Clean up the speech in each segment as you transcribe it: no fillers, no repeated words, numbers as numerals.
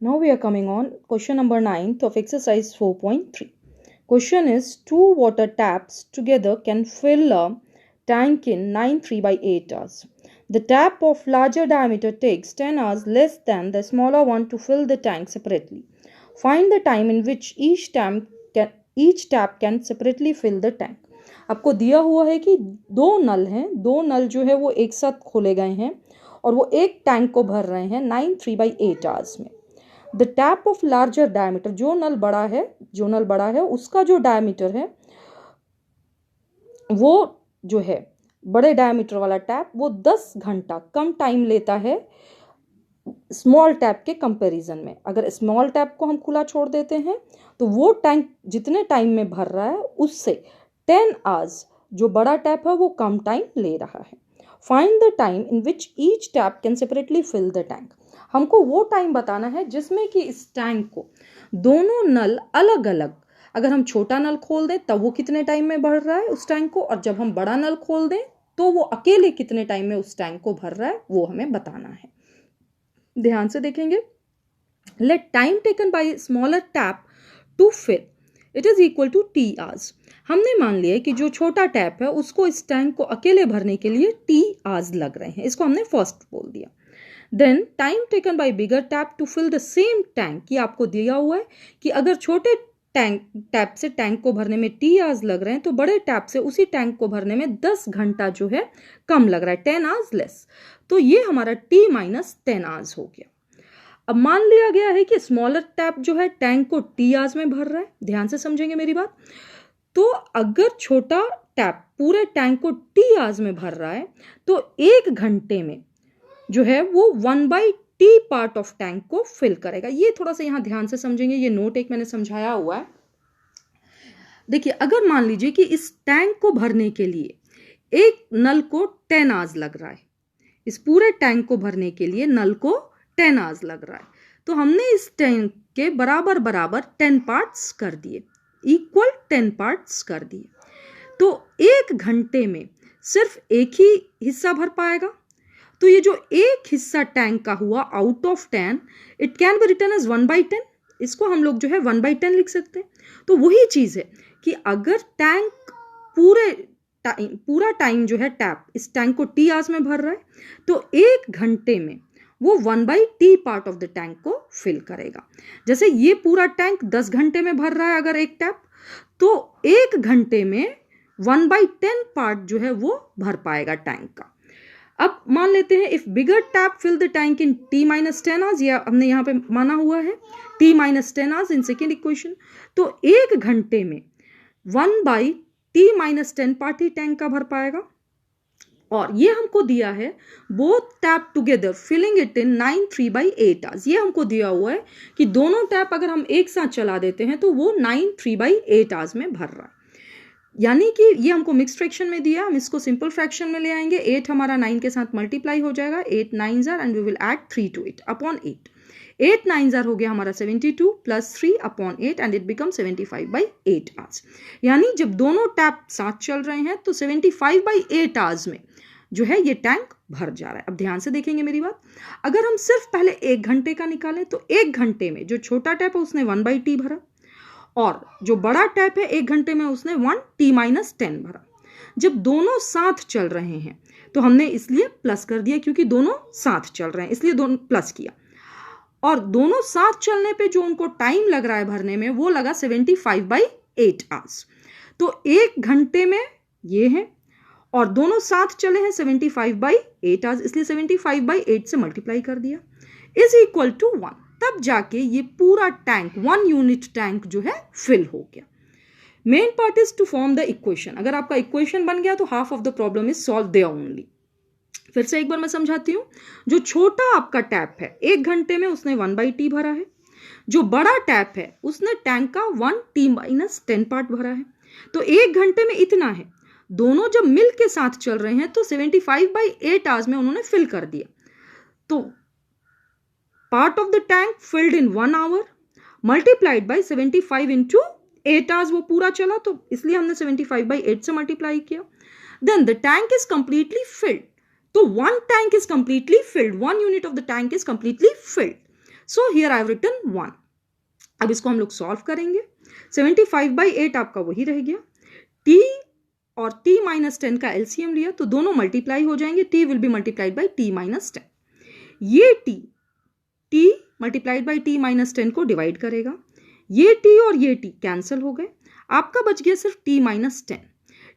Now we are coming on question number 9 of exercise 4.3. Question is, two water taps together can fill a tank in 9 3/8 hours. The tap of larger diameter takes 10 hours less than the smaller one to fill the tank separately. Find the time in which each tap can separately fill the tank. आपको दिया हुआ है कि दो नल हैं, दो नल जो है वो एक साथ खोले गए हैं और वो एक टैंक को भर रहे हैं 9 3/8 आवर्स में. The tap of larger diameter, जो नल बड़ा है उसका जो डायमीटर है वो जो है बड़े डायमीटर वाला टैप वो 10 घंटा कम टाइम लेता है स्मॉल टैप के कंपैरिजन में. अगर स्मॉल टैप को हम खुला छोड़ देते हैं तो वो टैंक जितने टाइम में भर रहा है उससे 10 आवर्स जो बड़ा टैप है वो कम टाइम ले रहा है. Find the time in which each tap can separately fill the tank. हमको वो टाइम बताना है जिसमें कि इस टैंक को दोनों नल अलग अलग, अगर हम छोटा नल खोल दें तब वो कितने टाइम में भर रहा है उस टैंक को, और जब हम बड़ा नल खोल दें तो वो अकेले कितने टाइम में उस टैंक को भर रहा है वो हमें बताना है. ध्यान से देखेंगे. Let time taken by smaller tap to fill it is equal to T hours. हमने मान लिया कि जो छोटा टैप है उसको इस टैंक को अकेले भरने के लिए टी आवर्स लग रहे हैं, इसको हमने फर्स्ट बोल दिया. Then time taken by bigger tap to fill the same tank, ये आपको दिया हुआ है कि अगर छोटे टैप से टैंक को भरने में टी आवर्स लग रहे हैं तो बड़े टैप से उसी टैंक को भरने में 10 घंटा जो है कम लग रहा है, 10 आवर्स लेस. तो ये हमारा टी माइनस 10 आवर्स हो गया. अब मान लिया गया है कि स्मॉलर टैप जो है टैंक को टी आवर्स में भर रहा है. ध्यान से समझेंगे मेरी बात. तो अगर छोटा टैप पूरे टैंक को टी आवर्स में भर रहा है तो 1 घंटे में जो है वो 1/t पार्ट ऑफ टैंक को फिल करेगा. ये थोड़ा सा यहां ध्यान से समझेंगे, ये नोट एक मैंने समझाया हुआ है. देखिए, अगर मान लीजिए कि इस टैंक को भरने के लिए एक नल को 10 आवर्स लग रहा है, इस पूरे टैंक को भरने के लिए नल को 10 आवर्स लग रहा है, तो हमने इस टैंक के बराबर बराबर 10 पार्ट्स कर दिए, इक्वल 10 पार्ट्स कर दिए. तो 1 घंटे में सिर्फ एक ही हिस्सा भर पाएगा. तो ये जो एक हिस्सा टैंक का हुआ out of 10, it can be written as 1/10. इसको हम लोग जो है 1/10 लिख सकते हैं. तो वही चीज है कि अगर टैंक पूरा टाइम जो है टैप इस टैंक को टी आवर्स में भर रहा है तो 1 घंटे में वो 1/t part of the tank को फिल करेगा. जैसे ये पूरा टैंक 10 घंटे में भर रहा है अगर एक टैप, तो 1 घंटे में 1/10 पार्ट जो है वो भर पाएगा टैंक का. अब मान लेते हैं if bigger tap fill the tank in t minus 10 hours, या हमने यहाँ पे माना हुआ है t minus 10 hours in second equation. तो 1 घंटे में 1/t माइनस 10 पार्ट ही टैंक का भर पाएगा. और ये हमको दिया है both tap together filling it in 9 3/8 hours. ये हमको दिया हुआ है कि दोनों टैप अगर हम एक साथ चला देते हैं तो वो 9 3/8 आवर्स में भर रहा है. यानी कि ये हमको मिक्स फ्रैक्शन में दिया, हम इसको सिंपल फ्रैक्शन में ले आएंगे. 8 हमारा 9 के साथ मल्टीप्लाई हो जाएगा, 8 9s are and we will add 3 to it upon 8. 8 9s are हो गया हमारा 72 plus 3 upon 8 and it become 75/8 hours. यानी जब दोनों टैप साथ चल रहे हैं तो 75/8 आवर्स में जो है ये टैंक भर जा रहा है. अब ध्यान से देखेंगे मेरी बात. अगर हम सिर्फ पहले 1 घंटे का निकालें तो 1 घंटे में जो छोटा टैप है उसने 1/t भरा और जो बड़ा टैप है 1 घंटे में उसने 1t माइनस 10 भरा. जब दोनों साथ चल रहे हैं तो हमने इसलिए प्लस कर दिया, क्योंकि दोनों साथ चल रहे हैं इसलिए दोनों प्लस किया. और दोनों साथ चलने पे जो उनको टाइम लग रहा है भरने में वो लगा 75/8 आवर्स. तो 1 घंटे में ये है और दोनों साथ चले हैं 75/8 आवर्स, इसलिए 75/8 से मल्टीप्लाई कर दिया इज इक्वल टू 1. तब जाके ये पूरा टैंक 1 यूनिट टैंक जो है फिल हो गया. Main part is to form the equation. अगर आपका इक्वेशन बन गया तो half of the problem is solve there only. फिर से एक बार मैं समझाती हूं. जो छोटा आपका टैप है 1 घंटे में उसने 1/t भरा है. जो बड़ा टैप है उसने टैंक का 1t माइनस 10 पार्ट भरा है. तो 1 घंटे में इतना है. दोनों जब मिल के साथ चल रहे हैं तो 75/8 आवर्स में उन्होंने फिल कर दिया. तो part of the tank filled in 1 hour multiplied by 75 into 8 hours, वो पूरा चला तो इसलिए हमने 75/8 से मल्टीप्लाई किया. Then the tank is completely filled. तो 1 tank is completely filled, 1 unit of the tank is completely filled. So here I have written 1। अब इसको हम लोग सॉल्व करेंगे। 75/8 आपका वही रह गया। t और t माइनस 10 का एलसीएम लिया तो दोनों मल्टीप्लाई हो जाएंगे, t will be multiplied by t minus 10। ये t multiplied by t minus 10 को डिवाइड करेगा, ये t और ये t कैंसिल हो गए, आपका बच गया सिर्फ t माइनस 10।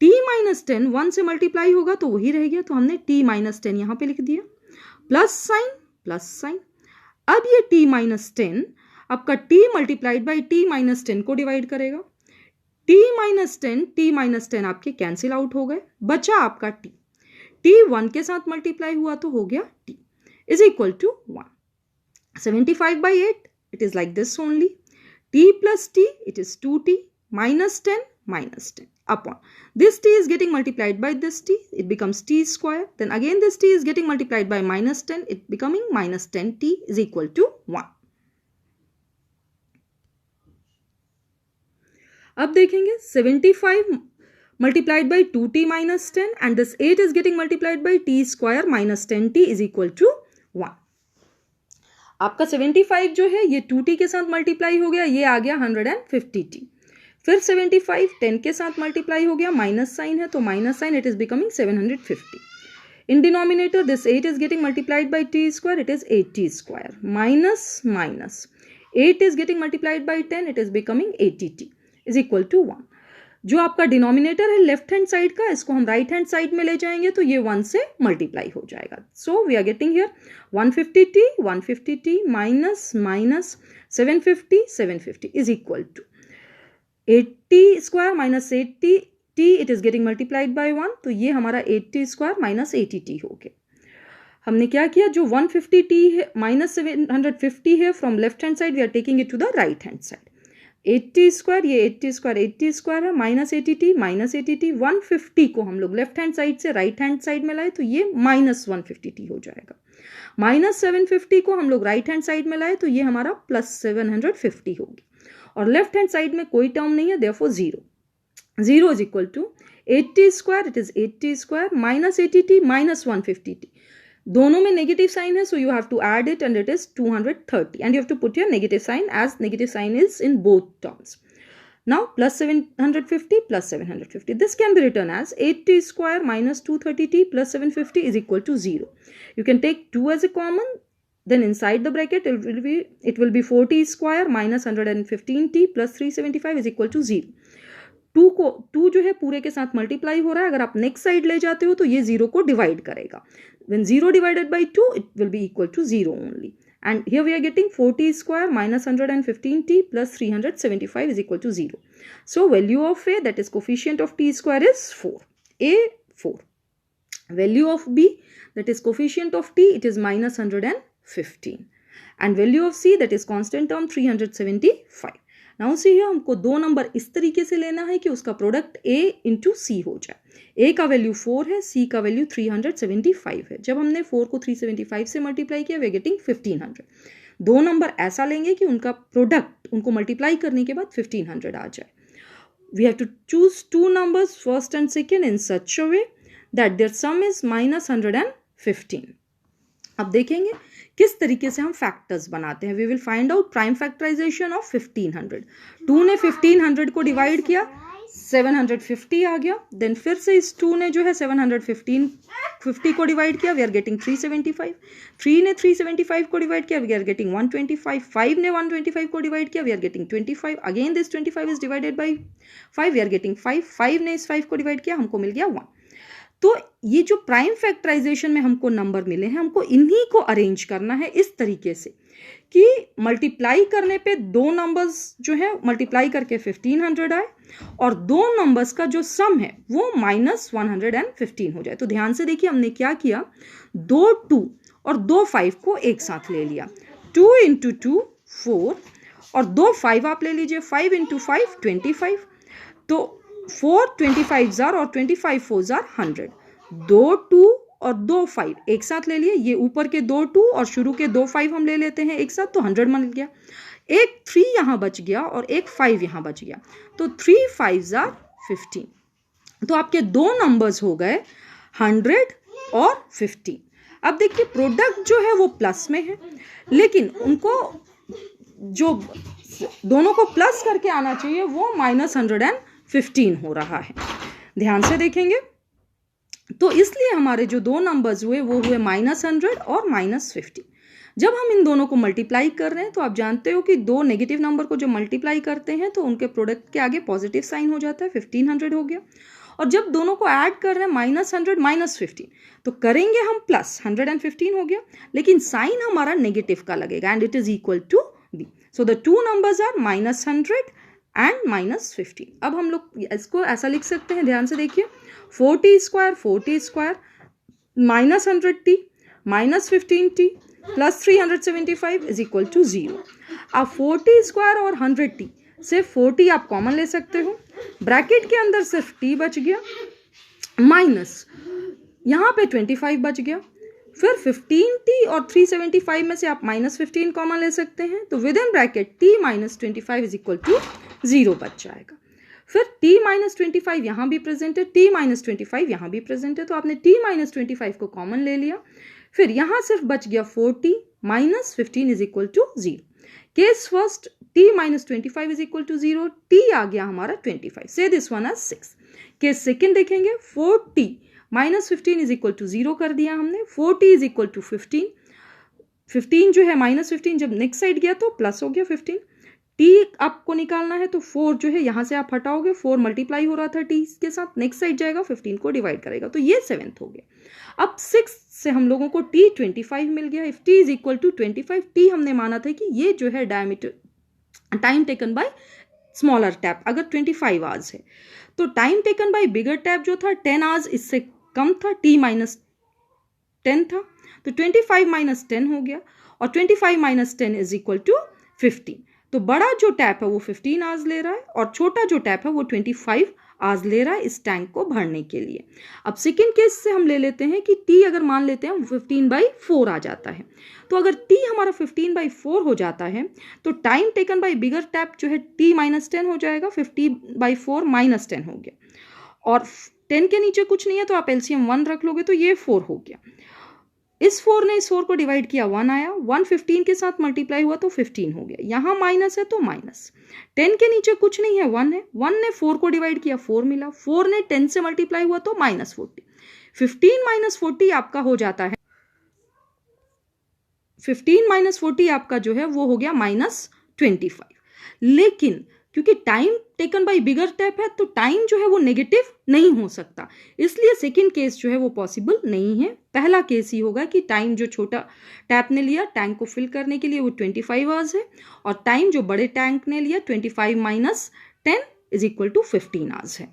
t माइनस 10 1 से मल्टीप्लाई होगा तो वही रह गया, तो हमने t माइनस 10 यहां पे लिख दिया, प्लस साइन। अब ये t माइनस 10 आपका t multiplied by t minus 10 को डिवाइड करेगा, t माइनस 10 आपके कैंसिल आउट हो गए, बचा आपका t 1 के साथ मल्टीप्लाई हुआ तो हो गया t is equal to 1। 75/8 it is like this only, t plus t it is 2t minus 10 upon this t is getting multiplied by this t, it becomes t square, then again this t is getting multiplied by minus 10, it becoming minus 10t is equal to 1। अब देखेंगे 75 multiplied by 2t minus 10 and this 8 is getting multiplied by t square minus 10t is equal to 1। आपका 75 जो है ये 2t के साथ multiply हो गया, ये आ गया 150t। फिर 75 10 के साथ मल्टीप्लाई हो गया, माइनस साइन है तो minus sign, it is becoming 750। In denominator this 8 is getting multiplied by t square, it is 8t square, minus 8 is getting multiplied by 10, it is becoming 80t is equal to 1। जो आपका denominator है left hand side का, इसको हम right hand side में ले जाएंगे तो ये 1 से मल्टीप्लाई हो जाएगा। So we are getting here 150t minus 750 is equal to 80 square minus 80t, it is getting multiplied by 1, तो ये हमारा 80 स्क्वायर माइनस 80t हो गया। हमने क्या किया, जो 150t है माइनस 750 है from left hand side we are taking it to the right hand side. 80 square, ये 80 स्क्वायर है, माइनस 80t 150 को हम लोग लेफ्ट हैंड साइड से राइट हैंड साइड में लाए तो ये माइनस 150t हो जाएगा। माइनस 750 को हम लोग राइट हैंड साइड में लाए तो ये हमारा प्लस 750 होगी, और लेफ्ट हैंड साइड में कोई टर्म नहीं है, therefore 0 is equal to 80 square, it is 80 square minus 80t minus 150t, दोनों में नेगेटिव साइन है, so you have to add it and it is 230 and you have to put your negative sign as negative sign is in both terms. Now plus 750 this can be written as 80 square minus 230t plus 750 is equal to 0. You can take 2 as a common, then inside the bracket it will be 40 square minus 115t plus 375 is equal to 0. 2 जो है पूरे के साथ multiply हो रहा है, अगर आप नेक्स्ट साइड ले जाते हो तो ये 0 को डिवाइड करेगा। When 0 divided by 2 it will be equal to 0 only, and here we are getting 40 square minus 115t plus 375 is equal to 0. So value of a, that is coefficient of t square, is 4. A 4. Value of b, that is coefficient of t, it is minus 115, and value of c, that is constant term, 375. Now see है, हमको 2 number इस तरीके से लेना है कि उसका product a into सी हो जाए। a का वैल्यू 4 है, c का वैल्यू 375 है। जब हमने 4 को 375 से मल्टीप्लाई किया वी आर गेटिंग 1500। 2 नंबर ऐसा लेंगे कि उनका प्रोडक्ट उनको मल्टीप्लाई करने के बाद 1500 आ जाए। We have to choose 2 numbers first and second in such a way that their sum is minus 115। अब देखेंगे किस तरीके से हम फैक्टर्स बनाते हैं। We will find out prime factorization of 1500। 2 ने 1500 को डिवाइड किया, 750 आ गया, देन फिर से इस 2 ने जो है 750 को डिवाइड किया, वी आर गेटिंग 375। 3 ने 375 को डिवाइड किया, वी आर गेटिंग 125। 5 ने 125 को डिवाइड किया, we are getting 25। Again this 25 is divided by 5, we are getting 5। 5 ने इस 5 को डिवाइड किया, हमको मिल गया 1। तो ये जो प्राइम फैक्टराइजेशन में हमको नंबर मिले हैं, हमको इन्हीं को अरेंज करना है इस तरीके से कि मल्टीप्लाई करने पे 2 नंबर्स जो है मल्टीप्लाई करके 1500 आए और 2 नंबर्स का जो सम है वो माइनस 115 हो जाए। तो ध्यान से देखिए हमने क्या किया, 2 2 और 2 5 को एक साथ ले लिया। 2 इंटू 2 4 और 2 5 आप ले लीजिए, 5 इंटू 5 25। तो 4 25 जार और 25 4 जार 100। 2 2 और 2 5 एक साथ ले लिए, ये ऊपर के 2 2 और शुरू के 2 5 हम ले लेते हैं एक साथ, तो 100 मिल गया। एक 3 यहाँ बच गया और एक 5 यहाँ बच गया, तो 3 5 जार 15। तो आपके 2 नंबर्स हो गए 100 और 15। अब देखिए प्रोडक्ट जो है वो प्लस में है, लेकिन उनको जो दोनों को प्लस करके आना चाहिए वो -115 हो रहा है। ध्यान से देखेंगे तो इसलिए हमारे जो दो नंबर्स हुए वो हुए -100 और -50। जब हम इन दोनों को मल्टीप्लाई कर रहे हैं तो आप जानते हो कि दो नेगेटिव नंबर को जब मल्टीप्लाई करते हैं तो उनके प्रोडक्ट के आगे पॉजिटिव साइन हो जाता है, 1500 हो गया। और जब दोनों को ऐड कर रहे हैं -100 -15 तो करेंगे हम प्लस 115 हो गया, लेकिन साइन हमारा नेगेटिव का लगेगा and it is equal to B. So the two numbers are -100 and -15। अब हम लोग इसको ऐसा लिख सकते हैं, ध्यान से देखिए, 40 square -100t -15t plus 375 is equal to 0। अब 40 स्क्वायर और 100t से 40 आप कॉमन ले सकते हो, ब्रैकेट के अंदर सिर्फ t बच गया, माइनस यहाँ पे 25 बच गया, फिर 15t और 375 में से आप -15 कॉमन ले सकते हैं, तो with in bracket t - 25 is equal to 0 बच जाएगा। फिर t - 25 यहाँ भी प्रेजेंट है, t - 25 यहाँ भी प्रेजेंट है, तो आपने t - 25 को कॉमन ले लिया, फिर यहाँ सिर्फ बच गया 40 - 15 is equal to 0। Case first t - 25 is equal to 0, t आ गया हमारा 25, से this one as 6। Case second देखेंगे, 40 - 15 इज इक्वल टू 0 कर दिया हमने, 40 इज इक्वल टू 15, 15 जो है -15 जब नेक्स्ट साइड गया तो प्लस हो गया 15। t आपको निकालना है तो 4 जो है यहाँ से आप हटाओगे, 4 मल्टीप्लाई हो रहा था t के साथ, नेक्स्ट साइड जाएगा 15 को डिवाइड करेगा, तो ये 7th हो गया। अब 6 से हम लोगों को t 25 मिल गया। If t is equal to 25, t हमने माना था कि ये जो है diameter time taken by smaller tap अगर 25 आवर्स है, तो time taken by bigger tap जो था 10 आवर्स इससे कम था, t - 10 था, तो 25 - 10 हो गया, और 25 - 10 इज इक्वल टू 15। तो बड़ा जो टैप है वो 15 आवर्स ले रहा है और छोटा जो टैप है वो 25 आवर्स ले रहा है इस टैंक को भरने के लिए। अब सेकेंड केस से हम ले लेते हैं कि t अगर मान लेते हैं 15/4 आ जाता है, तो अगर t हमारा 15/4 हो जाता है तो time taken by bigger tap जो है t - 10 हो जाएगा, 50/4 - 10 हो गया, और 10 के नीचे कुछ नहीं है तो आप LCM 1 रख लोगे तो ये 4 हो गया। इस 4 ने इस 4 को डिवाइड किया, 1 आया, 1 15 के साथ मल्टीप्लाई हुआ तो 15 हो गया, यहाँ माइनस है तो माइनस, 10 के नीचे कुछ नहीं है, 1 है, 1 ने 4 को डिवाइड किया, 4 मिला, 4 ने 10 से मल्टीप्लाई हुआ तो -40, 15 - 40 आपका हो जाता है, 15 - 40 आपका जो है वो हो गया -25। लेकिन क्योंकि time taken by bigger tap है तो टाइम जो है वो नेगेटिव नहीं हो सकता, इसलिए सेकंड केस जो है वो पॉसिबल नहीं है। पहला केस ही होगा कि टाइम जो छोटा टैप ने लिया टैंक को फिल करने के लिए वो 25 आवर्स है, और टाइम जो बड़े टैंक ने लिया 25 - 10 इज इक्वल टू 15 आवर्स है।